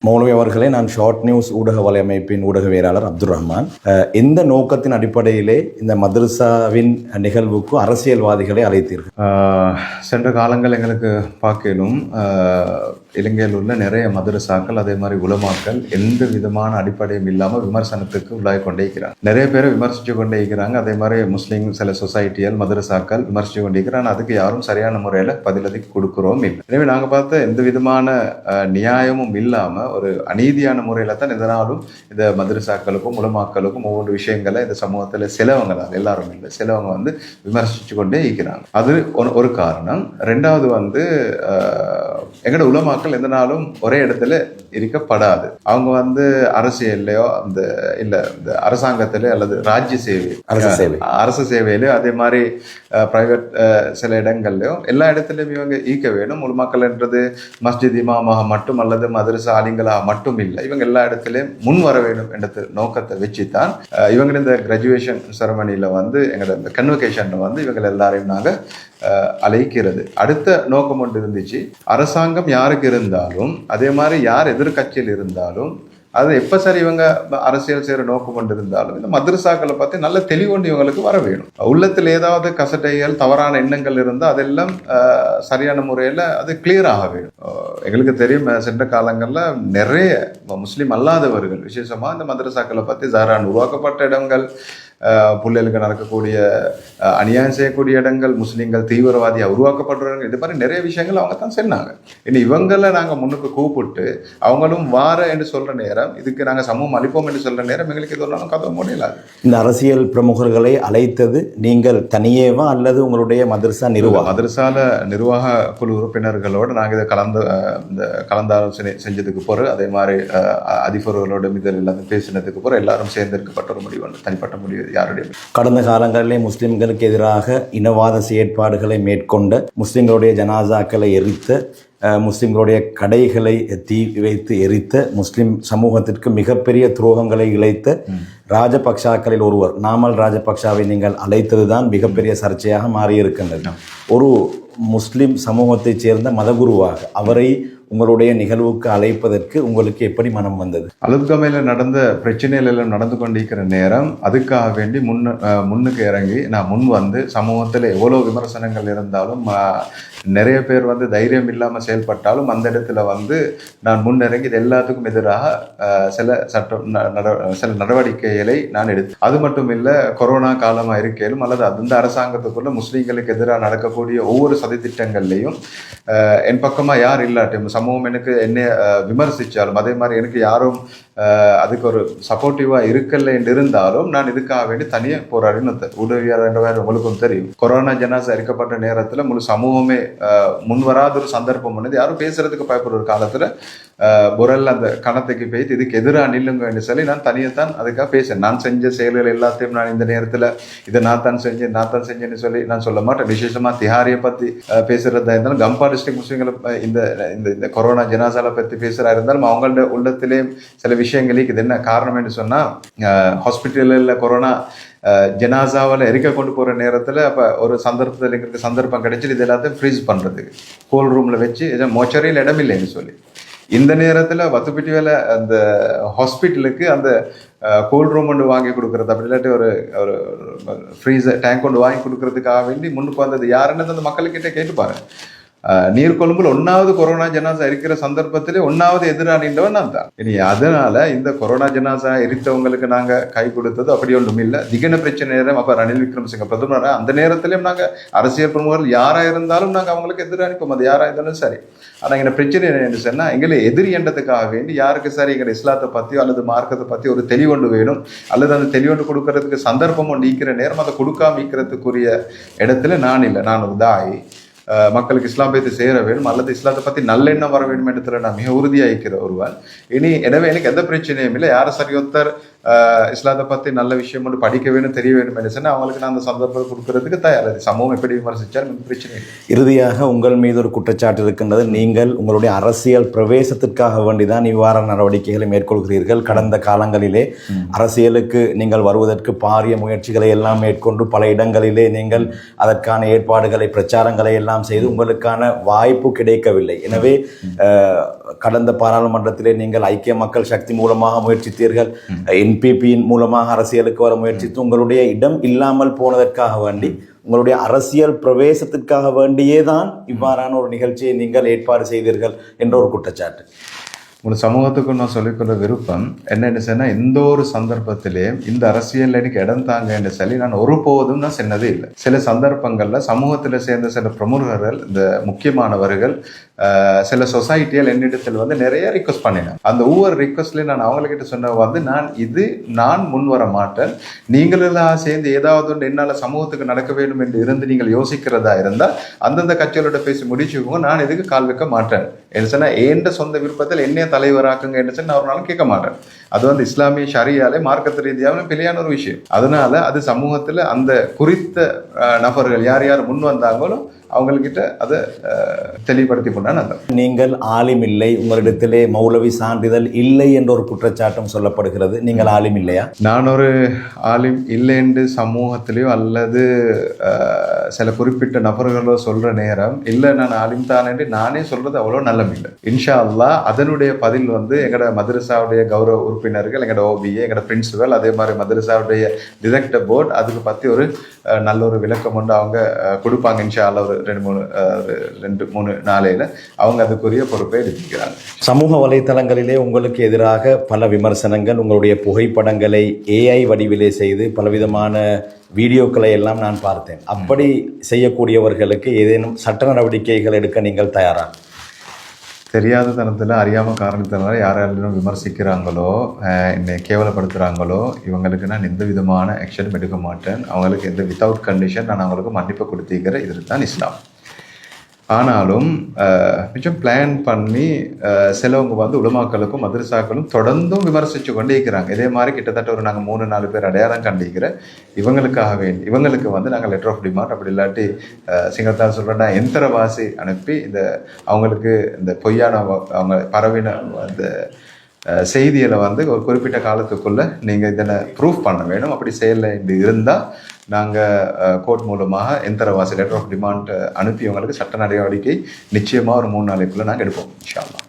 மௌலவி அவர்களே, நான் short news ஊடக வலையமைப்பின் ஊடகவியலாளர் அப்துல் ரஹ்மான். எந்த நோக்கத்தின் அடிப்படையிலே இந்த மதரசாவின் நிகழ்வுக்கு அரசியல்வாதிகளை அழைத்தீர்கள்? சென்ற காலங்கள் எங்களுக்கு பார்க்கணும், இலங்கையில் உள்ள நிறைய மதரசாக்கள் அதே மாதிரி உலமாக்கள் எந்த விதமான அடிப்படையும் இல்லாமல் விமர்சனத்துக்கு உள்ளாகி கொண்டே இருக்கிறாங்க. நிறைய பேரை விமர்சித்து கொண்டே இருக்கிறாங்க. அதே மாதிரி முஸ்லீம் சில சொசைட்டிகள் மதரசாக்கள் விமர்சித்து கொண்டே இருக்கிறாங்க. அதுக்கு யாரும் சரியான முறையில் பதிலதி கொடுக்குறோம் இல்லை. எனவே நாங்கள் பார்த்த எந்த விதமான நியாயமும் இல்லாமல் ஒரு அநீதியான முறையில் தான் இதனாலும் இந்த மதரசாக்களுக்கும் உலமாக்களுக்கும் ஒவ்வொரு விஷயங்களை இந்த சமூகத்தில் சிலவங்க தான், எல்லாரும் இல்லை, சிலவங்க விமர்சித்து கொண்டே இருக்கிறாங்க. அது ஒரு காரணம். ரெண்டாவது எங்களோட உலமாக்கள் எந்த நாளும் ஒரே இடத்துல இருக்கப்படாது. அவங்க அரசியல்லையோ இந்த அரசாங்கத்திலே அல்லது ராஜ்ய சேவை அரசு சேவையிலையோ அதே மாதிரி பிரைவேட் சில இடங்கள்லையோ எல்லா இடத்துலையும் இவங்க ஈக்க வேணும். உலமாக்கள்ன்றது மஸ்ஜித் இமாமாக மட்டும் அல்லது மதரசா ஆலிங்களாக மட்டும் இல்லை, இவங்க எல்லா இடத்துலையும் முன் வர வேண்டும் என்ற நோக்கத்தை வச்சுதான் இவங்க இந்த கிராஜுவேஷன் செரமனியில் எங்களோட இந்த கன்வகேஷன் இவங்க எல்லாரையும் நாங்கள் அழைக்கிறது. அடுத்த நோக்கம் ஒன்று இருந்துச்சு, அரசாங்கம் யாருக்கு இருந்தாலும் அதே மாதிரி யார் எதிர்கட்சியில் இருந்தாலும் அது எப்போ சரி இவங்க அரசியல் செய்கிற நோக்கம் கொண்டு இருந்தாலும் இந்த மதரசாக்களை பற்றி நல்ல தெளிவொண்டு இவங்களுக்கு வர வேணும். உள்ளத்தில் ஏதாவது கசட்டைகள் தவறான எண்ணங்கள் இருந்தால் அதெல்லாம் சரியான முறையில் அது கிளியர் ஆக வேணும். எங்களுக்கு தெரியும், சென்ற காலங்களில் நிறைய முஸ்லீம் அல்லாதவர்கள் விசேஷமாக இந்த மதரசாக்களை பற்றி ஜாரான் உருவாக்கப்பட்ட இடங்கள், பிள்ளைகளுக்கு நடக்கக்கூடிய அநியாயம் செய்யக்கூடிய இடங்கள், முஸ்லீம்கள் தீவிரவாதியாக உருவாக்கப்படுறாங்க, இது மாதிரி நிறைய விஷயங்கள் அவங்க தான் சொன்னாங்க. இனி இவங்களை நாங்கள் முன்னுக்கு கூப்பிட்டு அவங்களும் வார என்று சொல்கிற நேரம், இதுக்கு நாங்கள் சமூகம் அளிப்போம் என்று சொல்கிற நேரம் எங்களுக்கு இது ஒன்றாலும் கதை முடியலாது. இந்த அரசியல் பிரமுகர்களை அழைத்தது நீங்கள் தனியேவா அல்லது உங்களுடைய மதரசா மதரசால நிர்வாக குழு உறுப்பினர்களோடு நாங்கள் இதை கலந்தாலோசனை செஞ்சதுக்கு போகிற, அதே மாதிரி அதிபர்களோட இதில் எல்லாத்தையும் பேசினதுக்கு போகிற எல்லாரும் சேர்ந்திருக்கப்பட்ட ஒரு முடிவு, தனிப்பட்ட முடிவு. கடந்த காலங்களிலே முஸ்லிம்களுக்கு எதிராக இனவாத செயற்பாடுகளை மேற்கொண்ட, முஸ்லிம்களுடைய ஜனாசாக்களை எரித்த, முஸ்லிம்களுடைய கடைகளை தீ வைத்து எரித்த, முஸ்லிம் சமூகத்திற்கு மிகப்பெரிய துரோகங்களை இழைத்த ராஜபக்சாக்களில் ஒருவர் நாமல் ராஜபக்சாவை நீங்கள் அழைத்ததுதான் மிகப்பெரிய சர்ச்சையாக மாறியிருக்கின்றது. ஒரு முஸ்லிம் சமூகத்தைச் சேர்ந்த மதகுருவாக அவரை உங்களுடைய நிகழ்வுக்கு அழைப்பதற்கு உங்களுக்கு எப்படி மனம் வந்தது? அலுத்கமையில் நடந்த பிரச்சனைகள் எல்லாம் நடந்து கொண்டிருக்கிற நேரம் அதுக்காக வேண்டி முன்னுக்கு இறங்கி நான் முன் சமூகத்தில் எவ்வளோ விமர்சனங்கள் இருந்தாலும் நிறைய பேர் தைரியம் இல்லாமல் செயல்பட்டாலும் அந்த இடத்துல நான் முன்னிறங்கி இது எல்லாத்துக்கும் எதிராக சில நடவடிக்கைகளை நான் எடுத்தேன். அது மட்டும் இல்லை, கொரோனா காலமாக இருக்கையிலும் அல்லது அந்த அரசாங்கத்துக்குள்ள முஸ்லீம்களுக்கு எதிராக நடக்கக்கூடிய ஒவ்வொரு சதித்திட்டங்கள்லையும் என் பக்கமாக யார் இல்லாட்டும் சமூகம் எனக்கு என்னை விமர்சித்தாலும் அதே மாதிரி எனக்கு யாரும் அதுக்கு ஒரு சப்போர்ட்டிவாக இருக்கல என்று இருந்தாலும் நான் இதுக்காக வேண்டி தனியாக போராடினு உதவியாளர் உங்களுக்கும் தெரியும். கொரோனா ஜனாசா இருக்கப்பட்ட நேரத்தில் முழு சமூகமே முன்வராத ஒரு சந்தர்ப்பம் பண்ணது, யாரும் பேசுறதுக்கு பயப்படுற ஒரு காலத்தில் புரல் அந்த கணத்துக்கு போய்த்து இதுக்கு எதிராக நில்லுங்கன்னு சொல்லி நான் தனியைத்தான் அதுக்காக பேசுறேன். நான் செஞ்ச செயல்கள் எல்லாத்தையும் நான் இந்த நேரத்தில் இதை நான் தான் செஞ்சேன்னு சொல்லி நான் சொல்ல மாட்டேன். விசேஷமாக திஹாரியை பற்றி பேசுறதா இருந்தாலும், கம்பா டிஸ்ட்ரிக்ட் முஸ்லீம்களை இந்த கொரோனா ஜனாசாலை பற்றி பேசுகிறா இருந்தாலும் அவங்களோட உள்ளத்திலே சில விஷயங்களுக்கு இது என்ன காரணம் என்று சொன்னால், ஹாஸ்பிட்டலில் கொரோனா ஜனாசாவில் எரிக்க கொண்டு போகிற நேரத்தில் அப்போ ஒரு சந்தர்ப்பத்தில் எங்களுக்கு சந்தர்ப்பம் கிடைச்சிட்டு இது எல்லாத்தையும் ஃப்ரீஸ் பண்ணுறதுக்கு கோல்ட் ரூமில் வச்சு மோச்சரியில் இடமில்லைன்னு சொல்லி இந்த நேரத்தில் வத்துப்பிட்டி வேலை அந்த ஹாஸ்பிட்டலுக்கு அந்த கோல்ட் ரூம் ஒன்று வாங்கி கொடுக்குறது, அப்படி இல்லாட்டி ஒரு ஃப்ரீசர் டேங்க் ஒன்று வாங்கி கொடுக்கறதுக்காக வேண்டி முன்னுக்கு வந்தது யாருன்னு அந்த மக்கள்கிட்ட கேட்டுப்பாரு. நீர்கொழும்புல 1வது கொரோனா ஜனாசா இருக்கிற சந்தர்ப்பத்திலே 1வது எதிரானின்றவன் நான் தான். இனி அதனால இந்த கொரோனா ஜனாசா எரித்தவங்களுக்கு நாங்க கை கொடுத்தது அப்படி ஒன்றும் இல்லை. திகன பிரச்சனை நேரம் அப்ப ரணில் விக்ரமசிங்க பிரதமர் அந்த நேரத்திலையும் நாங்க அரசியல் பிரமுகர்கள் யாரா இருந்தாலும் நாங்க அவங்களுக்கு எதிரானிப்போம், அது யாரா இருந்தாலும் சரி. ஆனா எங்க பிரச்சனை என்ன சொன்னா, எங்களை எதிரி என்றதுக்காக வேண்டி யாருக்கு சரி எங்க இஸ்லாத்தை பத்தியோ அல்லது மார்க்கத்தை பத்தி ஒரு தெளிவொண்டு வேணும் அல்லது அந்த தெளிவொண்டு கொடுக்கறதுக்கு சந்தர்ப்பம் ஒன்று ஈக்கிற நேரம் அதை கொடுக்காம ஈக்கிறதுக்குரிய இடத்துல நான் இல்லை. நான் ஒரு தாய், மக்களுக்கு இஸ்லாம் பேத்து சேர வேணும் அல்லது இஸ்லாத்தை பற்றி நல்லெண்ணம் வர வேண்டும் இடத்துல நான் மிக உறுதியாகிக்கிற ஒருவன். எனவே எனக்கு எந்த பிரச்சனையும் இல்லை. யாரை சரியொத்தர் இஸ்லாத்தை பற்றி நல்ல விஷயம் ஒன்று படிக்க வேணும் தெரிய வேணும் என்று சொன்னால் அவங்களுக்கு நான் அந்த சந்தர்ப்பம் கொடுக்கறதுக்கு தயார். சமூகம் எப்படி விமர்சித்தாலும் பிரச்சனை இல்லை. இறுதியாக உங்கள் மீது ஒரு குற்றச்சாட்டு இருக்கின்றது. நீங்கள் உங்களுடைய அரசியல் பிரவேசத்திற்காக வேண்டிதான் இவ்வாறான நடவடிக்கைகளை மேற்கொள்கிறீர்கள். கடந்த காலங்களிலே அரசியலுக்கு நீங்கள் வருவதற்கு பாரிய முயற்சிகளை எல்லாம் மேற்கொண்டு பல இடங்களிலே நீங்கள் அதற்கான ஏற்பாடுகளை பிரச்சாரங்களை எல்லாம் செய்து உங்களுக்கான வாய்ப்பு கிடைக்கவில்லை. எனவே கடந்த பாராளுமன்றத்திலே நீங்கள் ஐக்கிய மக்கள் சக்தி மூலமாக முயற்சித்தீர்கள், என்பிபியின் மூலமாக அரசியலுக்கு வர முயற்சித்து உங்களுடைய இடம் இல்லாமல் போனதற்காக வேண்டி, உங்களுடைய அரசியல் பிரவேசத்திற்காக வேண்டியே தான் இவ்வாறான ஒரு நிகழ்ச்சியை நீங்கள் ஏற்பாடு செய்தீர்கள் என்ற ஒரு குற்றச்சாட்டு. ஒரு சமூகத்துக்கு நான் சொல்லிக்கொள்ள விருப்பம் என்னென்னு சொன்னால், எந்த ஒரு சந்தர்ப்பத்திலேயும் இந்த அரசியல் எனக்கு இடம் தாங்கன்னு சொல்லி நான் ஒருபோதும் நான் சொன்னதே இல்லை. சில சந்தர்ப்பங்களில் சமூகத்தில் சேர்ந்த சில பிரமுகர்கள், இந்த முக்கியமானவர்கள், சில சொசைட்டிகள் என்னிடத்தில் வந்து நிறைய ரிக்வஸ்ட் பண்ணினேன். அந்த ஒவ்வொரு ரிக்வஸ்ட்லையும் நான் அவங்கக்கிட்ட சொன்ன வந்து, நான் முன் வர மாட்டேன், நீங்களெல்லாம் சேர்ந்து ஏதாவது ஒன்று என்னால் சமூகத்துக்கு நடக்க வேண்டும் என்று இருந்து நீங்கள் யோசிக்கிறதா இருந்தால் அந்தந்த கட்சிகளோட பேசி முடிச்சுக்கோங்க, நான் இதுக்கு கால் வைக்க மாட்டேன் என்று சொன்னால், எந்த சொந்த விருப்பத்தில் என்னைய தலைவராக்குங்க என்று சொல்லி நான் ஒரு நாளும் கேட்க மாட்டேன். அது வந்து இஸ்லாமிய ஷரியாலே மார்க்கத்து ரீதியாக பிழையான ஒரு விஷயம். அதனால அது சமூகத்தில் அந்த குறித்த நபர்கள் யார் யார் முன் வந்தாங்களோ அவங்கக்கிட்ட அதை தெளிவுபடுத்தி கொண்டா நல்லது. நீங்கள் ஆலிம் இல்லை, உங்களிடத்திலே மௌலவி சான்றிதழ் இல்லை என்ற ஒரு குற்றச்சாட்டும் சொல்லப்படுகிறது. நீங்கள் ஆலிம் இல்லையா? நான் ஒரு ஆலிம் இல்லை என்று சமூகத்திலேயோ அல்லது சில குறிப்பிட்ட நபர்களோ சொல்ற நேரம் இல்லை நான் ஆலிம் தான் என்று நானே சொல்றது அவ்வளோ நல்லம் இல்லை. இன்ஷா அல்லாஹ் அதனுடைய பதில் வந்து எங்களோட மதரசாவுடைய கௌரவ உறுப்பினர்கள், எங்களோட ஓபிஏ, எங்களோட பிரின்சிபல், அதே மாதிரி மதரசாவுடைய டிரெக்டர் போர்டு அதுக்கு பற்றி ஒரு நல்ல ஒரு விளக்கம் ஒன்று அவங்க கொடுப்பாங்க. இன்ஷா அல்லாஹ் ஒரு 2-3 நாளையில் அவங்க அதுக்குரிய பொறுப்பை எடுத்துக்கிறாங்க. சமூக வலைத்தளங்களிலே உங்களுக்கு எதிராக பல விமர்சனங்கள், உங்களுடைய புகைப்படங்களை ஏஐ வடிவிலே செய்து பலவிதமான வீடியோக்களை எல்லாம் நான் பார்த்தேன். அப்படி செய்யக்கூடியவர்களுக்கு ஏதேனும் சட்ட நடவடிக்கைகள் எடுக்க நீங்கள் தயாரா? தெரியாத தனத்தில் அறியாமல் காரணத்தினால யாரெல்லாம் விமர்சிக்கிறாங்களோ, என்னை கேவலப்படுத்துகிறாங்களோ, இவங்களுக்கு நான் எந்த விதமான ஆக்ஷனும் எடுக்க மாட்டேன். அவங்களுக்கு எந்த வித்தவுட் கண்டிஷன் நான் அவங்களுக்கு மன்னிப்பு கொடுத்திருக்கிறேன். இது தான் இஸ்லாம். ஆனாலும் கொஞ்சம் பிளான் பண்ணி சிலவங்க வந்து உலமாக்களுக்கும் மதரசாக்களும் தொடர்ந்தும் விமர்சித்து கொண்டே இருக்கிறாங்க. இதே மாதிரி கிட்டத்தட்ட ஒரு நாங்கள் 3-4 பேர் அடையாளம் கண்டிக்கிறேன். இவங்களுக்கு வந்து நாங்கள் லெட்டர் ஆஃப் டிமாண்ட், அப்படி இல்லாட்டி சிங்கத்தால் சொல்கிறேன்னா எந்திரவாசி அனுப்பி அவங்களுக்கு இந்த பொய்யான அவங்க பரவின அந்த செய்திகளை வந்து ஒரு குறிப்பிட்ட காலத்துக்குள்ளே நீங்கள் இதனை ப்ரூஃப் பண்ண வேணும். அப்படி செயலில் இப்படி இருந்தால் நாங்கள் கோர்ட் மூலமாக எந்திரவாசி லெட்டர் ஆஃப் டிமாண்ட் அனுப்பி அவங்களுக்கு சட்ட நடவடிக்கை நிச்சயமாக ஒரு 3 நாளைக்குள்ளே நாங்கள் எடுப்போம் இன்ஷா அல்லாஹ்.